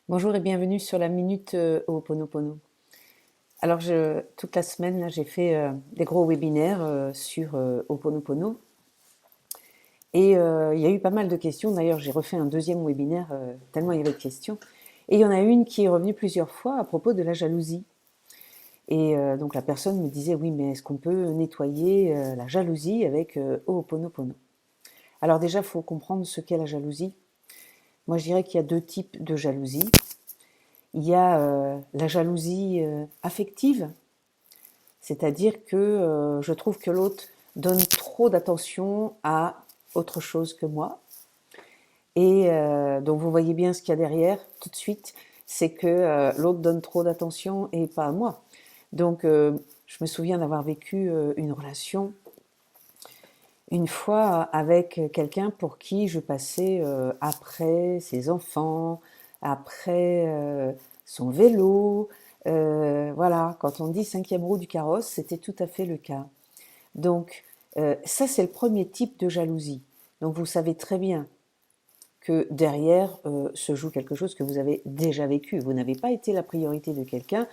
Bonjour et bienvenue sur la Minute Ho'oponopono. Alors, toute la semaine, là, j'ai fait des gros webinaires sur Ho'oponopono et il y a eu pas mal de questions. D'ailleurs, j'ai refait un deuxième webinaire tellement il y avait de questions. Et il y en a une qui est revenue plusieurs fois à propos de la jalousie. Et donc, la personne me disait, oui, mais est-ce qu'on peut nettoyer la jalousie avec Ho'oponopono? Alors déjà, il faut comprendre ce qu'est la jalousie. Moi, je dirais qu'il y a deux types de jalousie. Il y a la jalousie affective, c'est-à-dire que je trouve que l'autre donne trop d'attention à autre chose que moi. Et donc vous voyez bien ce qu'il y a derrière tout de suite, c'est que l'autre donne trop d'attention et pas à moi. Donc je me souviens d'avoir vécu une relation une fois avec quelqu'un pour qui je passais après ses enfants, après son vélo. Voilà, quand on dit cinquième roue du carrosse, c'était tout à fait le cas. Donc, ça, c'est le premier type de jalousie. Donc, vous savez très bien que derrière se joue quelque chose que vous avez déjà vécu. Vous n'avez pas été la priorité de quelqu'un,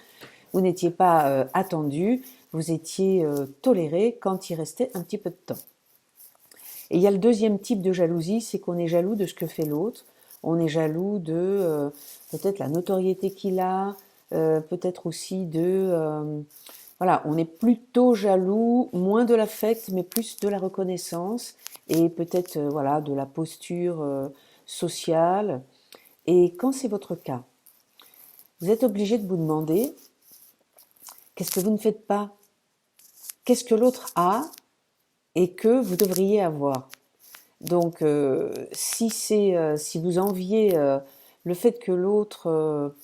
vous n'étiez pas attendu, vous étiez toléré quand il restait un petit peu de temps. Et il y a le deuxième type de jalousie, c'est qu'on est jaloux de ce que fait l'autre. On est jaloux de peut-être la notoriété qu'il a, peut-être aussi de... voilà, on est plutôt jaloux, moins de l'affect, mais plus de la reconnaissance et peut-être voilà, de la posture sociale. Et quand c'est votre cas, vous êtes obligé de vous demander qu'est-ce que vous ne faites pas, qu'est-ce que l'autre a et que vous devriez avoir. Donc, si vous enviez le fait que l'autre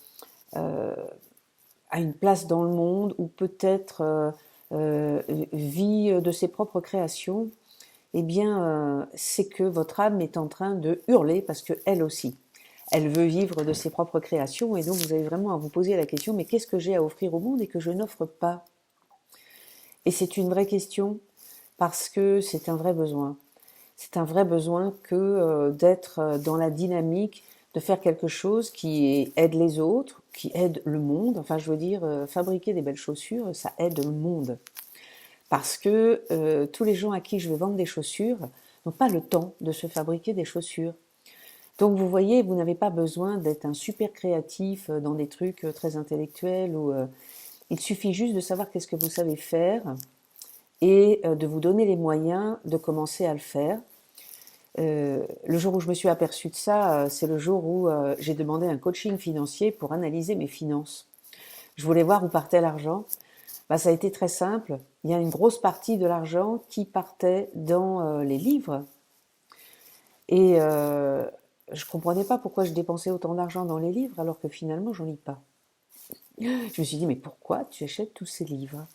a une place dans le monde ou peut-être vit de ses propres créations, eh bien, c'est que votre âme est en train de hurler parce que elle aussi, elle veut vivre de ses propres créations et donc vous avez vraiment à vous poser la question, mais qu'est-ce que j'ai à offrir au monde et que je n'offre pas? Et c'est une vraie question parce que c'est un vrai besoin. C'est un vrai besoin que d'être dans la dynamique, de faire quelque chose qui aide les autres, qui aide le monde. Enfin, je veux dire, fabriquer des belles chaussures, ça aide le monde. Parce que tous les gens à qui je vais vendre des chaussures n'ont pas le temps de se fabriquer des chaussures. Donc vous voyez, vous n'avez pas besoin d'être un super créatif dans des trucs très intellectuels. Il suffit juste de savoir qu'est-ce que vous savez faire et de vous donner les moyens de commencer à le faire. Le jour où je me suis aperçue de ça, c'est le jour où j'ai demandé un coaching financier pour analyser mes finances. Je voulais voir où partait l'argent. Bah, ça a été très simple. Il y a une grosse partie de l'argent qui partait dans les livres. Et je ne comprenais pas pourquoi je dépensais autant d'argent dans les livres alors que finalement, j'en lis pas. Je me suis dit, mais pourquoi tu achètes tous ces livres?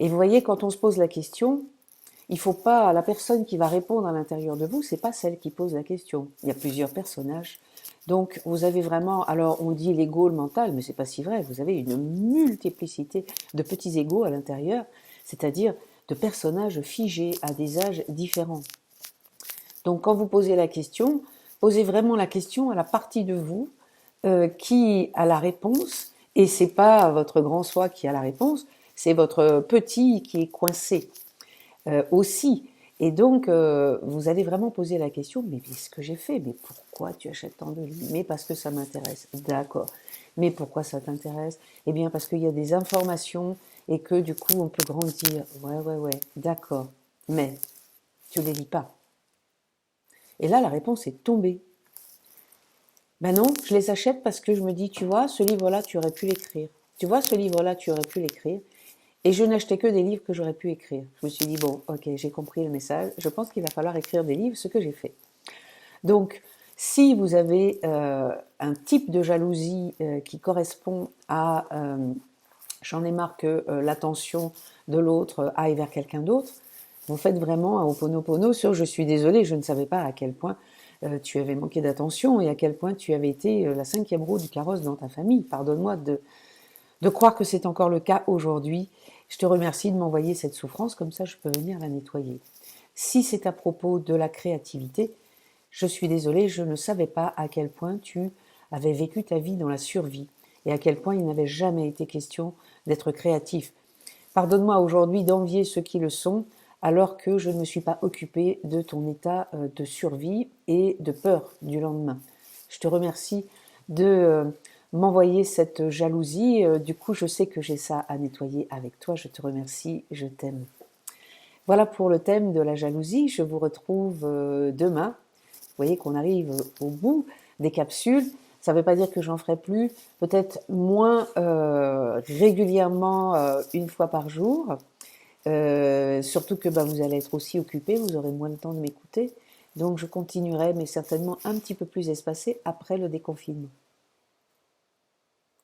Et vous voyez, quand on se pose la question, il faut pas, la personne qui va répondre à l'intérieur de vous, c'est pas celle qui pose la question. Il y a plusieurs personnages. Donc, vous avez vraiment, alors on dit l'ego, le mental, mais c'est pas si vrai. Vous avez une multiplicité de petits égos à l'intérieur, c'est-à-dire de personnages figés à des âges différents. Donc, quand vous posez la question, posez vraiment la question à la partie de vous qui a la réponse, et c'est pas votre grand soi qui a la réponse, c'est votre petit qui est coincé aussi. Et donc, vous allez vraiment poser la question, mais qu'est-ce que j'ai fait? Mais pourquoi tu achètes tant de livres? Mais parce que ça m'intéresse. D'accord. Mais pourquoi ça t'intéresse? Eh bien, parce qu'il y a des informations et que du coup, on peut grandir. Ouais, ouais, ouais. D'accord. Mais tu ne les lis pas. Et là, la réponse est tombée. Ben non, je les achète parce que je me dis, tu vois, ce livre-là, tu aurais pu l'écrire. Tu vois, ce livre-là, tu aurais pu l'écrire. Et je n'achetais que des livres que j'aurais pu écrire. Je me suis dit, bon, ok, j'ai compris le message. Je pense qu'il va falloir écrire des livres, ce que j'ai fait. Donc, si vous avez un type de jalousie qui correspond à j'en ai marre que l'attention de l'autre aille vers quelqu'un d'autre, vous faites vraiment un Ho'oponopono sur je suis désolée, je ne savais pas à quel point tu avais manqué d'attention et à quel point tu avais été la cinquième roue du carrosse dans ta famille. Pardonne-moi de croire que c'est encore le cas aujourd'hui. Je te remercie de m'envoyer cette souffrance, comme ça je peux venir la nettoyer. Si c'est à propos de la créativité, je suis désolée, je ne savais pas à quel point tu avait vécu ta vie dans la survie et à quel point il n'avait jamais été question d'être créatif. Pardonne-moi aujourd'hui d'envier ceux qui le sont alors que je ne me suis pas occupée de ton état de survie et de peur du lendemain. Je te remercie de m'envoyer cette jalousie. Du coup, je sais que j'ai ça à nettoyer avec toi. Je te remercie, je t'aime. Voilà pour le thème de la jalousie. Je vous retrouve demain. Vous voyez qu'on arrive au bout des capsules. Ça ne veut pas dire que j'en ferai plus, peut-être moins régulièrement, une fois par jour. Surtout que vous allez être aussi occupé, vous aurez moins de temps de m'écouter. Donc je continuerai, mais certainement un petit peu plus espacé après le déconfinement.